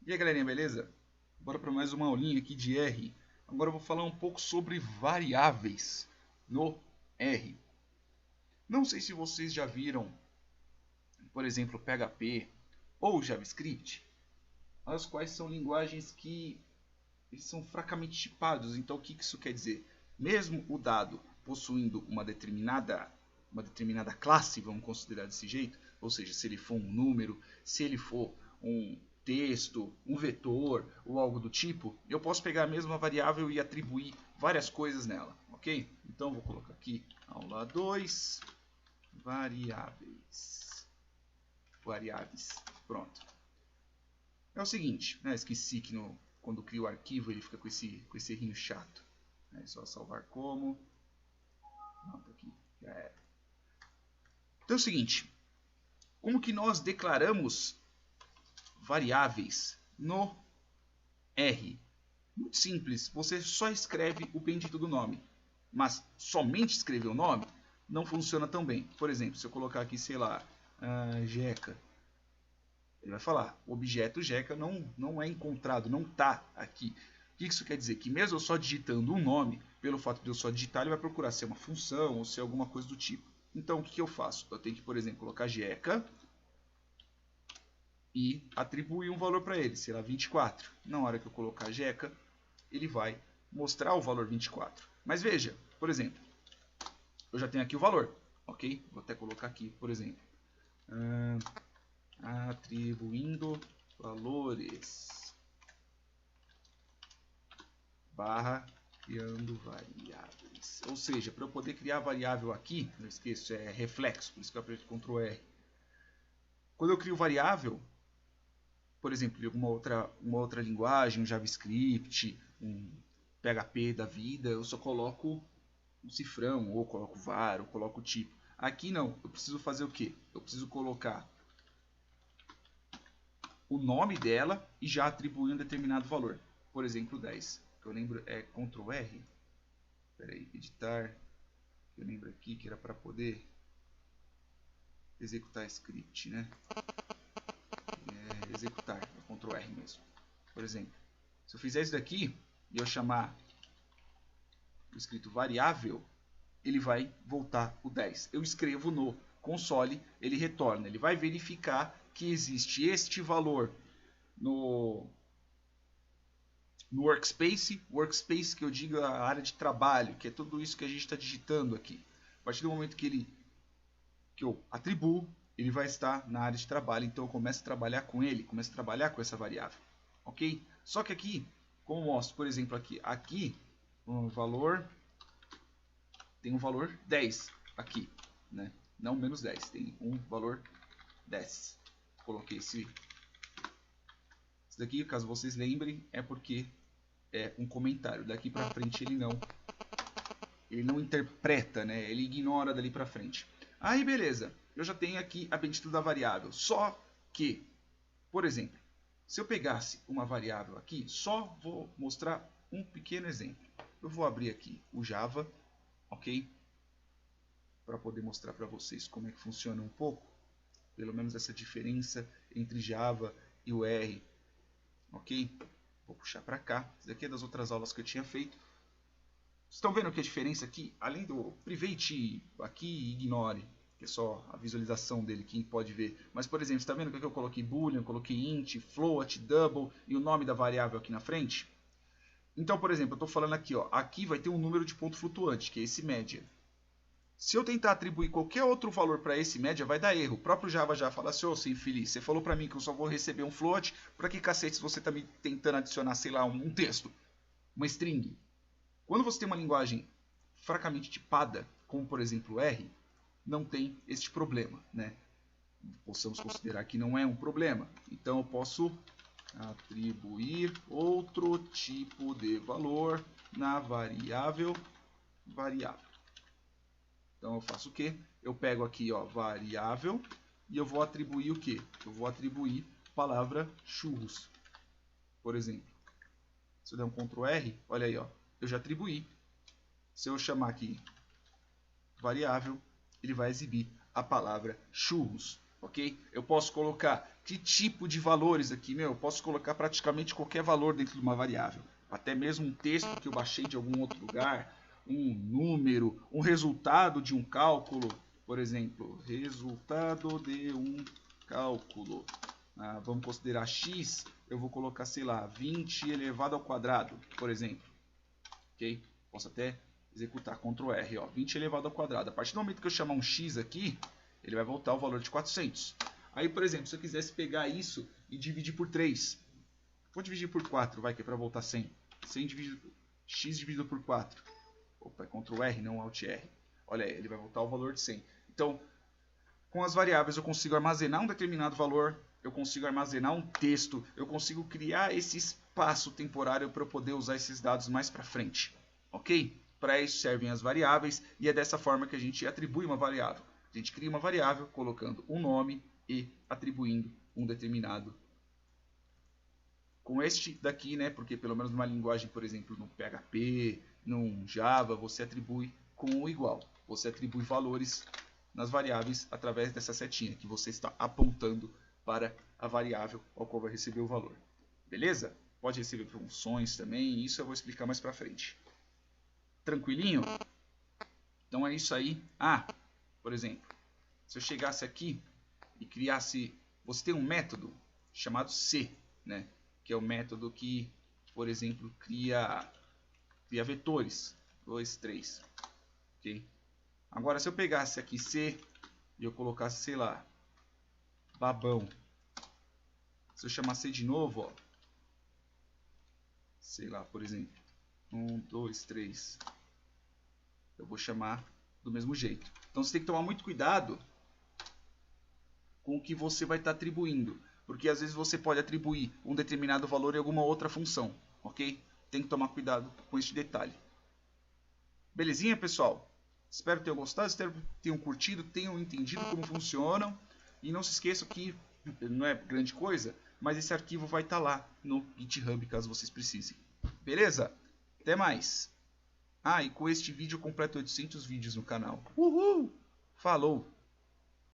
E aí, galerinha, beleza? Bora para mais uma aulinha aqui de R. Agora eu vou falar um pouco sobre variáveis no R. Não sei se vocês já viram, por exemplo, PHP ou JavaScript, as quais são linguagens que eles são fracamente tipados. Então, o que isso quer dizer? Mesmo o dado possuindo uma determinada classe, vamos considerar desse jeito, ou seja, se ele for um número, se ele for um texto, um vetor ou algo do tipo, eu posso pegar a mesma variável e atribuir várias coisas nela, ok? Então vou colocar aqui aula 2, variáveis, pronto. É o seguinte, né, esqueci que quando crio o arquivo ele fica com esse errinho chato. É só salvar como, pronto, aqui, já era. Então é o seguinte, como que nós declaramos variáveis no R? Muito simples, você só escreve o bendito do nome, mas somente escrever o nome não funciona tão bem. Por exemplo, se eu colocar aqui, sei lá, jeca, ele vai falar, o objeto jeca não é encontrado, não está aqui. O que isso quer dizer? Que mesmo eu só digitando um nome, pelo fato de eu só digitar, ele vai procurar ser uma função ou ser alguma coisa do tipo. Então, o que eu faço? Eu tenho que, por exemplo, colocar jeca e atribuir um valor para ele, será 24. Na hora que eu colocar jeca, ele vai mostrar o valor 24. Mas veja, por exemplo, eu já tenho aqui o valor, ok? Vou até colocar aqui, por exemplo, atribuindo valores barra criando variáveis. Ou seja, para eu poder criar variável aqui, não esqueço, é reflexo, por isso que eu aperto Ctrl R. Quando eu crio variável, por exemplo, em uma outra linguagem, um JavaScript, um PHP da vida, eu só coloco um cifrão, ou coloco var, ou coloco tipo. Aqui não, eu preciso fazer o quê? Eu preciso colocar o nome dela e já atribuir um determinado valor. Por exemplo, 10. Que eu lembro é Ctrl R. Espera aí, editar. Eu lembro aqui que era para poder executar script, né? Executar, é Ctrl R mesmo. Por exemplo, se eu fizer isso daqui e eu chamar o escrito variável, ele vai voltar o 10. Eu escrevo no console, ele retorna. Ele vai verificar que existe este valor no workspace que eu digo a área de trabalho, que é tudo isso que a gente está digitando aqui. A partir do momento que eu atribuo, ele vai estar na área de trabalho, então eu começo a trabalhar com ele, começo a trabalhar com essa variável, ok? Só que aqui, como eu mostro, por exemplo, aqui o valor tem um valor 10 aqui, né? Não menos 10, tem um valor 10. Coloquei esse daqui, caso vocês lembrem, é porque é um comentário. Daqui para frente ele não interpreta, né? Ele ignora dali para frente. Aí beleza, eu já tenho aqui a bendita da variável. Só que, por exemplo, se eu pegasse uma variável aqui, só vou mostrar um pequeno exemplo. Eu vou abrir aqui o Java, ok? Para poder mostrar para vocês como é que funciona um pouco, pelo menos essa diferença entre Java e o R, ok? Vou puxar para cá. Isso daqui é das outras aulas que eu tinha feito. Estão vendo que a diferença aqui, além do private aqui, ignore, que é só a visualização dele, quem pode ver. Mas, por exemplo, está vendo que aqui eu coloquei boolean, coloquei int, float, double e o nome da variável aqui na frente? Então, por exemplo, eu estou falando aqui, ó, aqui vai ter um número de ponto flutuante, que é esse média. Se eu tentar atribuir qualquer outro valor para esse média, vai dar erro. O próprio Java já fala assim, ô, sem infeliz, você falou para mim que eu só vou receber um float, para que cacete você está me tentando adicionar, sei lá, um texto, uma string? Quando você tem uma linguagem fracamente tipada, como por exemplo R, não tem este problema, né? Possamos considerar que não é um problema. Então eu posso atribuir outro tipo de valor na variável. Então eu faço o quê? Eu pego aqui, ó, variável e eu vou atribuir o quê? Eu vou atribuir a palavra churros, por exemplo. Se eu der um Ctrl R, olha aí, ó, eu já atribuí. Se eu chamar aqui variável, ele vai exibir a palavra churros. ok? Eu posso colocar que tipo de valores aqui, eu posso colocar praticamente qualquer valor dentro de uma variável, até mesmo um texto que eu baixei de algum outro lugar, um número, um resultado de um cálculo, por exemplo, resultado de um cálculo. Vamos considerar x, eu vou colocar, sei lá, 20 elevado ao quadrado, por exemplo, ok? Posso até executar Ctrl R, ó, 20 elevado ao quadrado. A partir do momento que eu chamar um x aqui, ele vai voltar o valor de 400. Aí, por exemplo, se eu quisesse pegar isso e dividir por 3, vou dividir por 4, vai, que é para voltar 100. 100 dividido, x dividido por 4. Opa, é Ctrl R, não Alt R. Olha aí, ele vai voltar o valor de 100. Então, com as variáveis eu consigo armazenar um determinado valor, eu consigo armazenar um texto, eu consigo criar esse espaço temporário para eu poder usar esses dados mais para frente. Ok? Para isso servem as variáveis e é dessa forma que a gente atribui uma variável. A gente cria uma variável colocando um nome e atribuindo um determinado. Com este daqui, né, porque pelo menos numa linguagem, por exemplo, no PHP, no Java, você atribui com o igual. Você atribui valores nas variáveis através dessa setinha que você está apontando para a variável ao qual vai receber o valor. Beleza? Pode receber funções também, isso eu vou explicar mais para frente. Tranquilinho? Então é isso aí. Por exemplo, se eu chegasse aqui e criasse... Você tem um método chamado C, né? Que é o método que, por exemplo, cria vetores. 2, 3. Ok? Agora, se eu pegasse aqui C e eu colocasse, sei lá, babão. Se eu chamar C de novo, ó, sei lá, por exemplo, 1, 2, 3, eu vou chamar do mesmo jeito. Então você tem que tomar muito cuidado com o que você vai estar atribuindo, porque às vezes você pode atribuir um determinado valor em alguma outra função, ok? Tem que tomar cuidado com este detalhe. Belezinha, pessoal? Espero que tenham gostado, espero que tenham curtido, tenham entendido como funcionam. E não se esqueçam que não é grande coisa, mas esse arquivo vai estar lá no GitHub caso vocês precisem. Beleza? Até mais! E com este vídeo eu completo 800 vídeos no canal. Uhul! Falou!